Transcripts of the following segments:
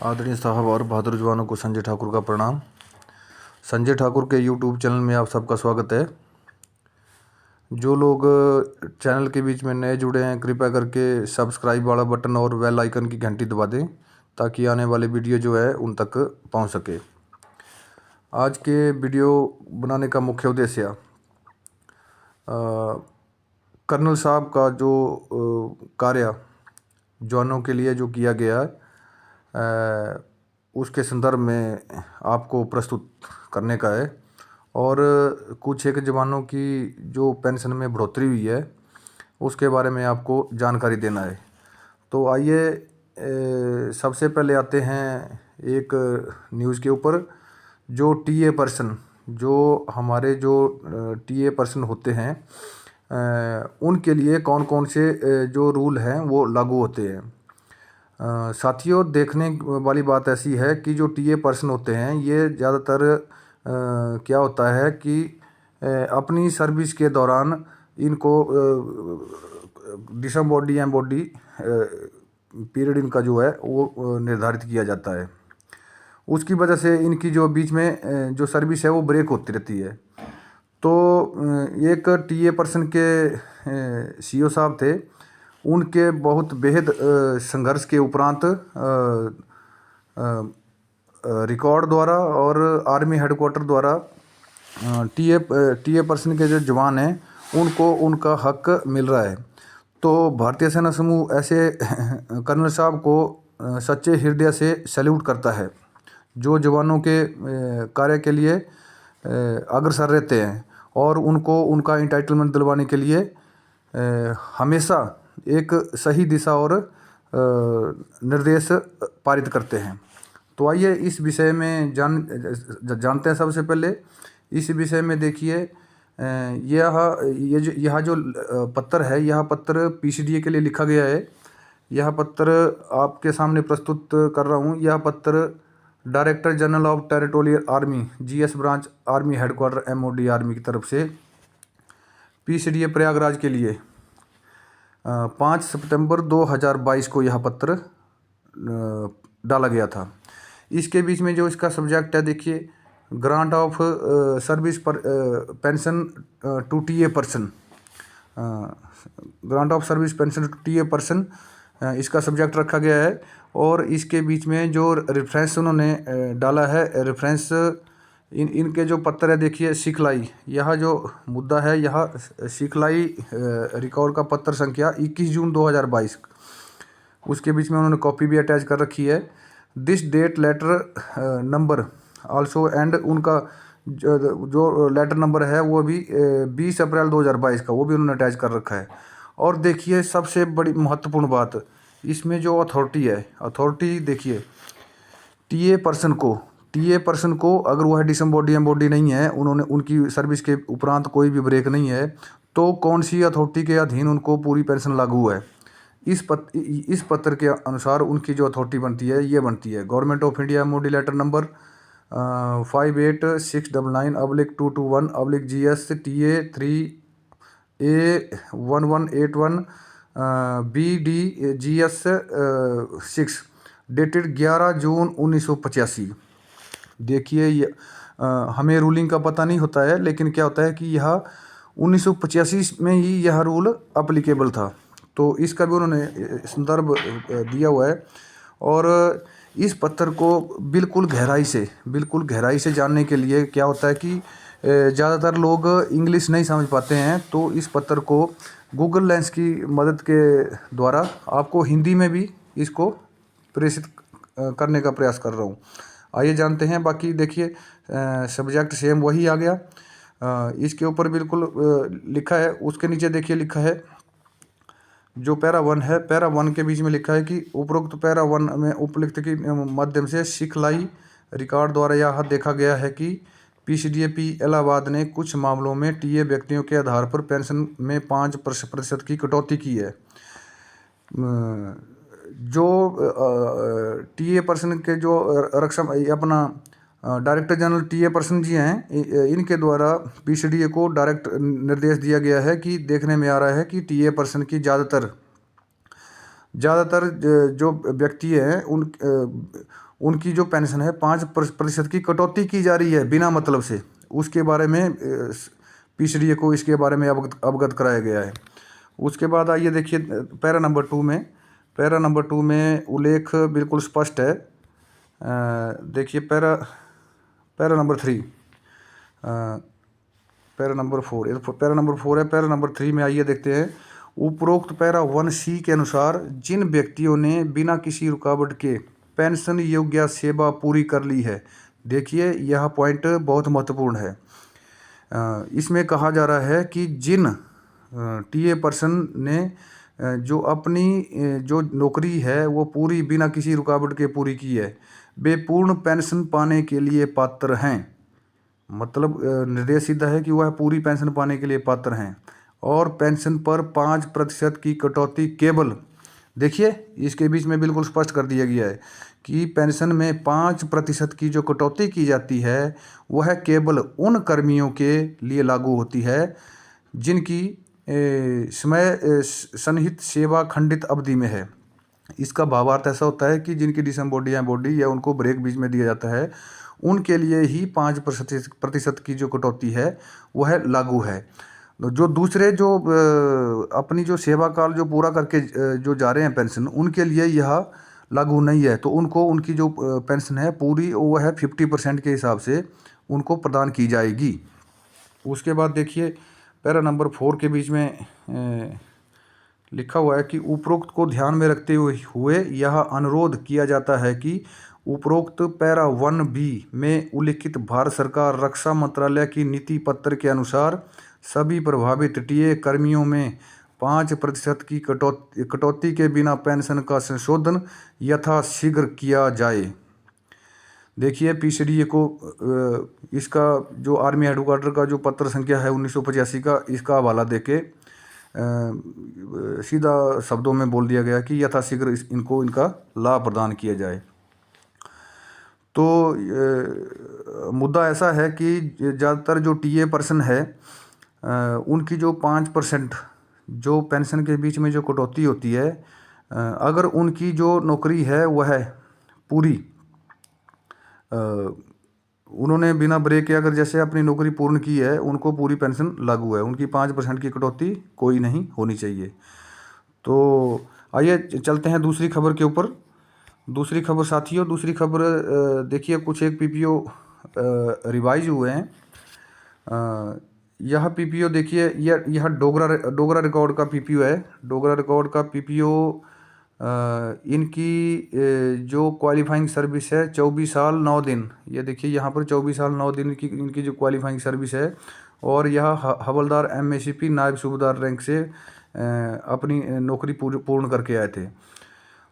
आदरणीय साहब और बहादुर जवानों को संजय ठाकुर का प्रणाम। संजय ठाकुर के यूट्यूब चैनल में आप सबका स्वागत है। जो लोग चैनल के बीच में नए जुड़े हैं, कृपया करके सब्सक्राइब वाला बटन और बेल आइकन की घंटी दबा दें ताकि आने वाले वीडियो जो है उन तक पहुंच सके। आज के वीडियो बनाने का मुख्य उद्देश्य कर्नल साहब का जो कार्य जवानों के लिए जो किया गया है उसके संदर्भ में आपको प्रस्तुत करने का है। और कुछ एक जवानों की जो पेंशन में बढ़ोतरी हुई है उसके बारे में आपको जानकारी देना है। तो आइए सबसे पहले आते हैं एक न्यूज़ के ऊपर। जो टीए पर्सन, जो हमारे जो टीए पर्सन होते हैं उनके लिए कौन कौन से जो रूल हैं वो लागू होते हैं। साथियों, देखने वाली बात ऐसी है कि जो टीए पर्सन होते हैं ये ज़्यादातर क्या होता है कि अपनी सर्विस के दौरान इनको डिसबॉडी एम्बॉडी पीरियड इनका जो है वो निर्धारित किया जाता है। उसकी वजह से इनकी जो बीच में जो सर्विस है वो ब्रेक होती रहती है। तो एक टीए पर्सन के सीईओ साहब थे, उनके बहुत बेहद संघर्ष के उपरांत रिकॉर्ड द्वारा और आर्मी हेडक्वार्टर द्वारा टीए पर्सन के जो जवान हैं उनको उनका हक मिल रहा है। तो भारतीय सेना समूह ऐसे कर्नल साहब को सच्चे हृदय से सैल्यूट करता है जो जवानों के कार्य के लिए अग्रसर रहते हैं और उनको उनका इंटाइटलमेंट दिलवाने के लिए हमेशा एक सही दिशा और निर्देश पारित करते हैं। तो आइए इस विषय में जानते हैं। सबसे पहले इस विषय में देखिए, यह जो पत्र है, यह पत्र पीसीडीए के लिए लिखा गया है। यह पत्र आपके सामने प्रस्तुत कर रहा हूँ। यह पत्र director general of territorial army GS branch army headquarter MoD army की तरफ से पीसीडीए प्रयागराज के लिए 5 सितंबर 2022 को यह पत्र डाला गया था। इसके बीच में जो इसका सब्जेक्ट है देखिए, ग्रांट ऑफ सर्विस पर pension to TA person, grant of service pension to TA person इसका सब्जेक्ट रखा गया है। और इसके बीच में जो रेफरेंस उन्होंने डाला है, रेफरेंस इनके जो पत्र है देखिए, सिखलाई, यह जो मुद्दा है यह सिखलाई रिकॉर्ड का पत्र संख्या 21 जून 2022, उसके बीच में उन्होंने कॉपी भी अटैच कर रखी है। This date letter number also and उनका जो लेटर नंबर है वो भी 20 अप्रैल 2022 का, वो भी उन्होंने अटैच कर रखा है। और देखिए सबसे बड़ी महत्वपूर्ण बात, इसमें जो अथॉरिटी है, अथॉरिटी देखिए, टीए पर्सन को अगर वह डिसबॉडी एम्बॉडी नहीं है, उन्होंने उनकी सर्विस के उपरांत कोई भी ब्रेक नहीं है, तो कौन सी अथॉरिटी के अधीन उनको पूरी पेंशन लागू है। इस पत्र के अनुसार उनकी जो अथॉरिटी बनती है ये बनती है government of India MOD letter number 58699/221/GS TA 3A1181 BD GS 6 dated 11 June 1985। देखिए ये हमें रूलिंग का पता नहीं होता है, लेकिन क्या होता है कि यह 1985 में ही यह रूल अप्लीकेबल था। तो इसका भी उन्होंने संदर्भ दिया हुआ है। और इस पत्र को बिल्कुल गहराई से जानने के लिए क्या होता है कि ज़्यादातर लोग इंग्लिश नहीं समझ पाते हैं, तो इस पत्र को गूगल लेंस की मदद के द्वारा आपको हिंदी में भी इसको प्रेषित करने का प्रयास कर रहा हूँ। आइए जानते हैं। बाकी देखिए सब्जेक्ट सेम वही आ गया, इसके ऊपर बिल्कुल लिखा है। उसके नीचे देखिए लिखा है, जो पैरा 1 है, पैरा 1 के बीच में लिखा है कि उपरोक्त पैरा 1 में उपलिखित के माध्यम से सिखलाई रिकॉर्ड द्वारा यह देखा गया है कि पीसीडीए इलाहाबाद ने कुछ मामलों में टीए व्यक्तियों के आधार पर पेंशन में 5% की कटौती की है। जो टीए पर्सन के जो रक्षा अपना डायरेक्टर जनरल टीए पर्सन जी हैं, इनके द्वारा पीसीडीए को डायरेक्ट निर्देश दिया गया है कि देखने में आ रहा है कि टीए पर्सन की ज़्यादातर ज़्यादातर जो व्यक्ति हैं उनकी जो पेंशन है 5% की कटौती की जा रही है बिना मतलब से। उसके बारे में पीसीडीए को इसके बारे में अवगत कराया गया है। उसके बाद आइए देखिए पैरा नंबर टू में उल्लेख बिल्कुल स्पष्ट है। देखिए para number three, para number four, para number four है। पैरा नंबर थ्री में आइए देखते हैं। उपरोक्त पैरा 1C के अनुसार जिन व्यक्तियों ने बिना किसी रुकावट के पेंशन योग्य सेवा पूरी कर ली है, देखिए यह पॉइंट बहुत महत्वपूर्ण है। इसमें कहा जा रहा है कि जिन टीए पर्सन ने जो अपनी जो नौकरी है वो पूरी बिना किसी रुकावट के पूरी की है, वे पूर्ण पेंशन पाने के लिए पात्र हैं। मतलब निर्देश सीधा है कि वह पूरी पेंशन पाने के लिए पात्र हैं और पेंशन पर 5% की कटौती केवल, देखिए इसके बीच में बिल्कुल स्पष्ट कर दिया गया है कि पेंशन में 5% की जो कटौती की जाती है वह केवल उन कर्मियों के लिए लागू होती है जिनकी समय सन्निहित सेवा खंडित अवधि में है। इसका भावार्थ ऐसा होता है कि जिनकी डिसम्बॉडी बॉडी या उनको ब्रेक बीच में दिया जाता है, उनके लिए ही 5% की जो कटौती है वह लागू है। जो दूसरे जो अपनी जो सेवा काल जो पूरा करके जो जा रहे हैं पेंशन, उनके लिए यह लागू नहीं है। तो उनको उनकी जो पेंशन है पूरी वह है 50% के हिसाब से उनको प्रदान की जाएगी। उसके बाद देखिए पैरा नंबर 4 के बीच में लिखा हुआ है कि उपरोक्त को ध्यान में रखते हुए यह अनुरोध किया जाता है कि उपरोक्त पैरा 1B में उल्लिखित भारत सरकार रक्षा मंत्रालय की नीति पत्र के अनुसार सभी प्रभावित टीए कर्मियों में 5% की कटौती के बिना पेंशन का संशोधन यथाशीघ्र किया जाए। देखिए पीसीडीए को इसका जो आर्मी हेडक्वार्टर का जो पत्र संख्या है 1985 का, इसका हवाला देके सीधा शब्दों में बोल दिया गया कि यथाशीघ्र इनको इनका लाभ प्रदान किया जाए। तो मुद्दा ऐसा है कि ज़्यादातर जो टीए पर्सन है उनकी जो 5% जो पेंशन के बीच में जो कटौती होती है, अगर उनकी जो नौकरी है वह पूरी उन्होंने बिना ब्रेक के अगर जैसे अपनी नौकरी पूर्ण की है, उनको पूरी पेंशन लागू है, उनकी 5% की कटौती कोई नहीं होनी चाहिए। तो आइए चलते हैं दूसरी खबर के ऊपर। दूसरी खबर साथियों, दूसरी खबर देखिए कुछ एक पीपीओ रिवाइज हुए हैं। यह पीपीओ देखिए यह डोगरा रिकॉर्ड का पीपीओ है। डोगरा रिकॉर्ड का पीपीओ इनकी जो क्वालिफाइंग सर्विस है 24 साल 9 दिन। ये देखिए यहाँ पर 24 साल 9 दिन की इनकी जो क्वालिफाइंग सर्विस है, और यह हवलदार एमएससीपी नायब सूबेदार रैंक से अपनी नौकरी पूर्ण करके आए थे।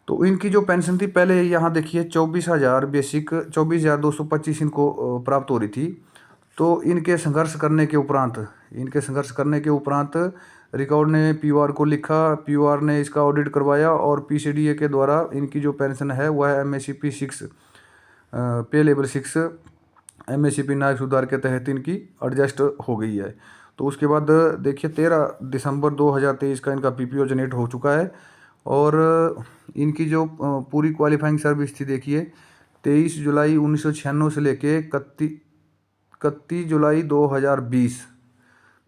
तो इनकी जो पेंशन थी पहले यहाँ देखिए 24,000 बेसिक 24,225 इनको प्राप्त हो रही थी। तो इनके संघर्ष करने के उपरांत रिकॉर्ड ने पीओआर को लिखा, पीओआर ने इसका ऑडिट करवाया और पीसीडीए के द्वारा इनकी जो पेंशन है वह एमएससीपी 6 पे लेवल 6 एमएससीपी नायब सूबेदार के तहत इनकी एडजस्ट हो गई है। तो उसके बाद देखिए 13 दिसंबर 2023 का इनका पीपीओ जनरेट हो चुका है और इनकी जो पूरी क्वालिफाइंग सर्विस थी देखिए 23 जुलाई 1996 से लेके 31 जुलाई 2020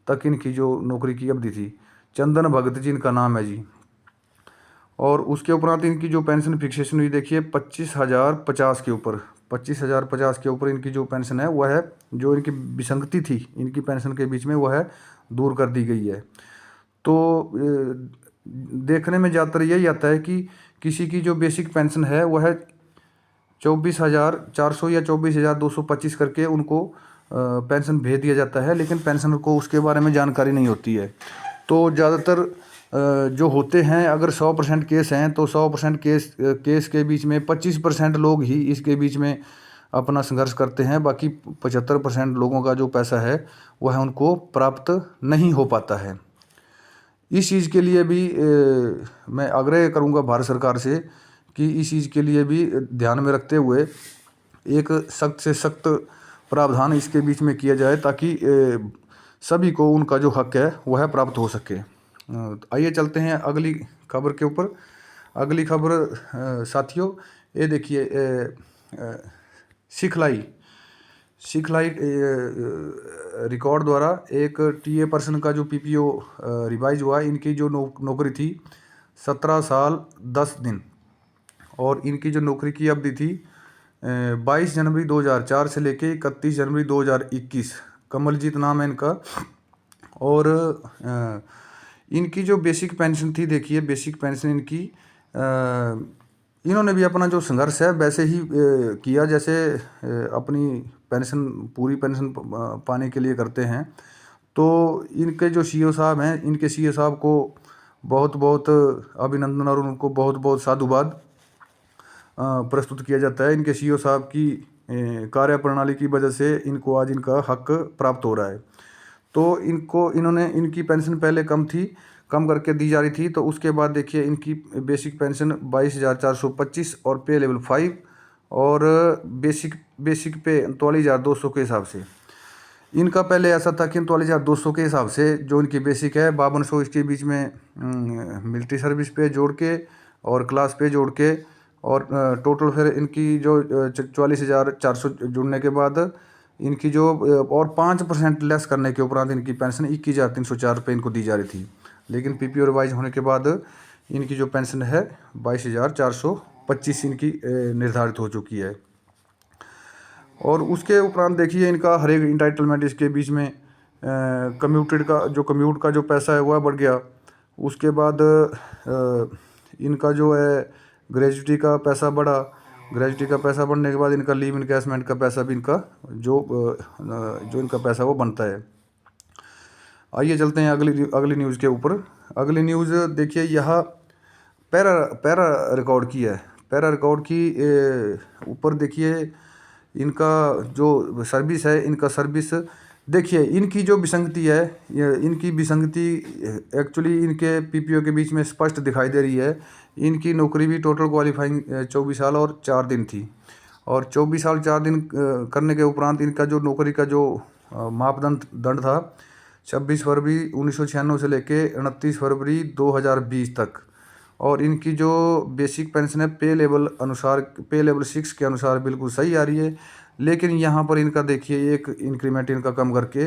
तक इनकी जो नौकरी की अवधि थी। चंदन भगत जी इनका नाम है जी। और उसके उपरांत इनकी जो पेंशन फिक्सेशन हुई देखिए 25,050 के ऊपर, 25,050 के ऊपर इनकी जो पेंशन है वह है, जो इनकी विसंगति थी इनकी पेंशन के बीच में वह दूर कर दी गई है। तो देखने में ज़्यादातर यही आता है कि किसी की जो बेसिक पेंशन है वह 24,400 या 24,225 करके उनको पेंशन भेज दिया जाता है, लेकिन पेंशनर को उसके बारे में जानकारी नहीं होती है। तो ज़्यादातर जो होते हैं, अगर 100% केस हैं तो 100% केस के बीच में 25% लोग ही इसके बीच में अपना संघर्ष करते हैं। बाकी 75% लोगों का जो पैसा है वह उनको प्राप्त नहीं हो पाता है। इस चीज़ के लिए भी मैं आग्रह करूंगा भारत सरकार से कि इस चीज़ के लिए भी ध्यान में रखते हुए एक सख्त से सख्त प्रावधान इसके बीच में किया जाए ताकि सभी को उनका जो हक है वह प्राप्त हो सके। आइए चलते हैं अगली खबर के ऊपर। अगली खबर साथियों, ये देखिए सिखलाई रिकॉर्ड द्वारा एक टीए पर्सन का जो पीपीओ रिवाइज हुआ, इनकी जो नौकरी थी 17 साल 10 दिन, और इनकी जो नौकरी की अवधि थी 22 जनवरी 2004 से लेके 31 जनवरी 2021। कमलजीत नाम है इनका। और इनकी जो बेसिक पेंशन थी, देखिए बेसिक पेंशन इनकी, इन्होंने भी अपना जो संघर्ष है वैसे ही किया जैसे अपनी पेंशन, पूरी पेंशन पाने के लिए करते हैं। तो इनके जो सीईओ साहब हैं, इनके सीईओ साहब को बहुत बहुत अभिनंदन और उनको बहुत बहुत साधुवाद प्रस्तुत किया जाता है। इनके सीईओ साहब की कार्यप्रणाली की वजह से इनको आज इनका हक प्राप्त हो रहा है। तो इनकी पेंशन पहले कम करके दी जा रही थी। तो उसके बाद देखिए इनकी बेसिक पेंशन 22,425 और पे लेवल 5 और बेसिक पे 39,200 के हिसाब से। इनका पहले ऐसा था कि 39,200 के हिसाब से जो इनकी बेसिक है 5200 इसके बीच में मिलिट्री सर्विस पे जोड़ के और क्लास पे जोड़ के, और टोटल फिर इनकी जो 44,400 जुड़ने के बाद इनकी जो और 5% लेस करने के उपरांत इनकी पेंशन 21,304 रुपये इनको दी जा रही थी। लेकिन पीपीओ रिवाइज होने के बाद इनकी जो पेंशन है 22,425 इनकी निर्धारित हो चुकी है। और उसके उपरांत देखिए इनका हर एक इंटाइटलमेंट इसके बीच में कम्यूट का जो पैसा है वह बढ़ गया। उसके बाद इनका जो है ग्रेजुटी का पैसा बढ़ा। ग्रेजुटी का पैसा बढ़ने के बाद इनका लीव इनकैशमेंट का पैसा भी इनका जो इनका पैसा वो बनता है। आइए चलते हैं अगली न्यूज़ के ऊपर। अगली न्यूज़ देखिए, यह पैरा रिकॉर्ड की है। पैरा रिकॉर्ड की ऊपर देखिए इनका जो सर्विस है, इनका सर्विस देखिए, इनकी जो विसंगति है, इनकी विसंगति एक्चुअली इनके पीपीओ के बीच में स्पष्ट दिखाई दे रही है। इनकी नौकरी भी टोटल क्वालिफाइंग 24 साल और 4 दिन थी, और 24 साल 4 दिन करने के उपरांत इनका जो नौकरी का जो दंड था 26 फरवरी 1996 से लेके 29 फरवरी 2020 तक। और इनकी जो बेसिक पेंशन है पे लेवल 6 के अनुसार बिल्कुल सही आ रही है। लेकिन यहाँ पर इनका देखिए एक इंक्रीमेंट इनका कम करके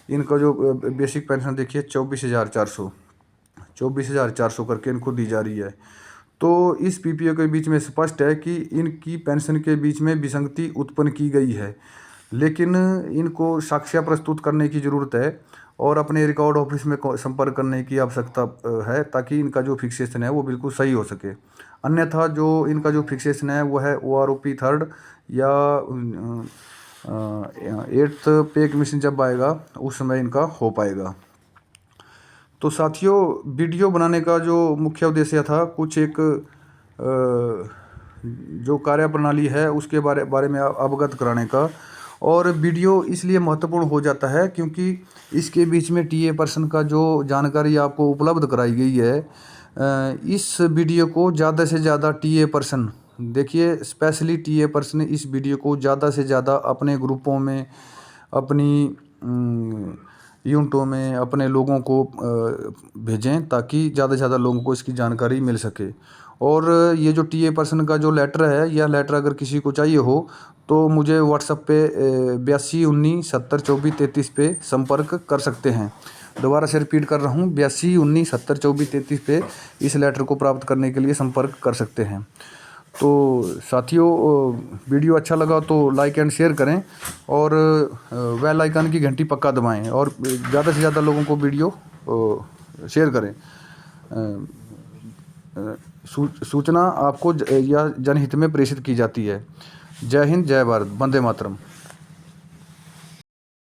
इनका जो बेसिक पेंशन देखिए 24,400 करके इनको दी जा रही है। तो इस पीपीओ के बीच में स्पष्ट है कि इनकी पेंशन के बीच में विसंगति उत्पन्न की गई है, लेकिन इनको साक्ष्य प्रस्तुत करने की ज़रूरत है और अपने रिकॉर्ड ऑफिस में संपर्क करने की आवश्यकता है, ताकि इनका जो फिक्सेशन है वो बिल्कुल सही हो सके। अन्यथा जो इनका जो फिक्सेशन है वो है OROP 3rd या 8th पे कमीशन जब आएगा उस समय इनका हो पाएगा। तो साथियों, वीडियो बनाने का जो मुख्य उद्देश्य था कुछ एक जो कार्यप्रणाली है उसके बारे में अवगत कराने का। और वीडियो इसलिए महत्वपूर्ण हो जाता है क्योंकि इसके बीच में टीए पर्सन का जो जानकारी आपको उपलब्ध कराई गई है, इस वीडियो को ज़्यादा से ज़्यादा टीए पर्सन देखिए, स्पेशली टीए पर्सन इस वीडियो को ज़्यादा से ज़्यादा अपने ग्रुपों में, अपनी यूनिटों में अपने लोगों को भेजें, ताकि ज़्यादा से ज़्यादा लोगों को इसकी जानकारी मिल सके। और ये जो टीए पर्सन का जो लेटर है, यह लेटर अगर किसी को चाहिए हो तो मुझे व्हाट्सएप पे 82 19 70 24 33 पे संपर्क कर सकते हैं। दोबारा से रिपीट कर रहा हूँ, 82 19 70 24 33 पे इस लेटर को प्राप्त करने के लिए संपर्क कर सकते हैं। तो साथियों, वीडियो अच्छा लगा तो लाइक एंड शेयर करें और बेल आइकन की घंटी पक्का दबाएं और ज़्यादा से ज़्यादा लोगों को वीडियो शेयर करें। सूचना आपको या जनहित में प्रेषित की जाती है। जय हिंद, जय भारत, वंदे मातरम।